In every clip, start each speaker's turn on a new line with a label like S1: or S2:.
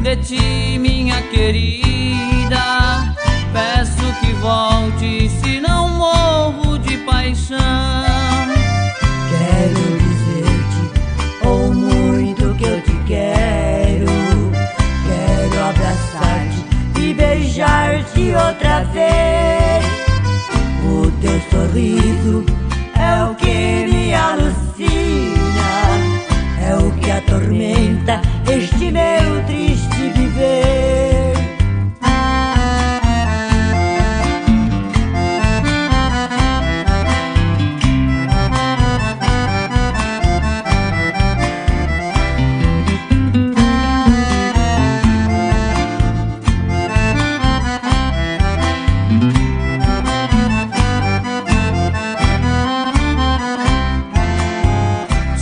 S1: de ti, minha querida. Peço que volte, se não morro de paixão.
S2: Quero dizer-te, oh, muito que eu te quero. Quero abraçar-te e beijar-te outra vez. O teu sorriso é o que me alucina, é o que atormenta este meu triste viver.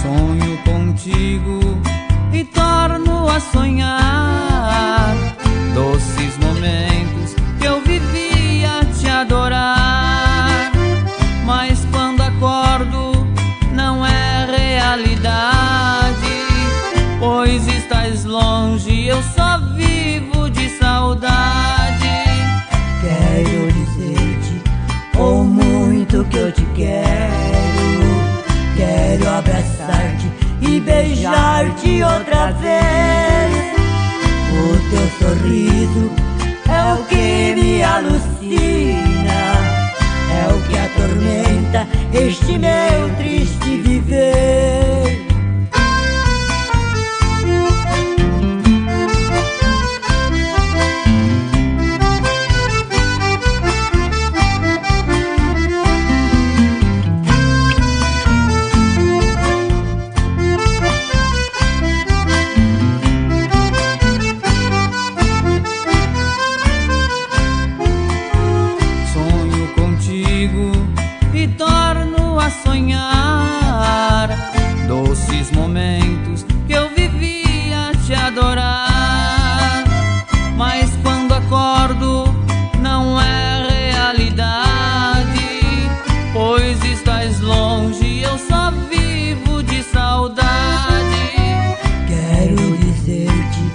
S1: Sonho contigo e torno a sonhar doces momentos que eu vivia te adorar. Mas quando acordo não é realidade, pois estás longe, eu só vivo de saudade.
S2: Quero dizer-te, oh, muito que eu te quero. Quero abraçar-te e beijar-te outra vez. O teu sorriso é o que me alucina, é o que atormenta este meu triste viver.
S1: E torno a sonhar doces momentos que eu vivia te adorar. Mas quando acordo não é realidade, pois estás longe, eu só vivo de saudade.
S2: Quero dizer-te,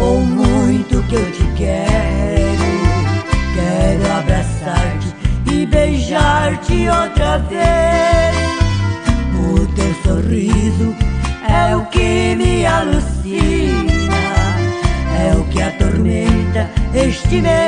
S2: oh, muito que eu te quero. Quero abraçar-te e beijar-te outra vez. O teu sorriso é o que me alucina, é o que atormenta este meu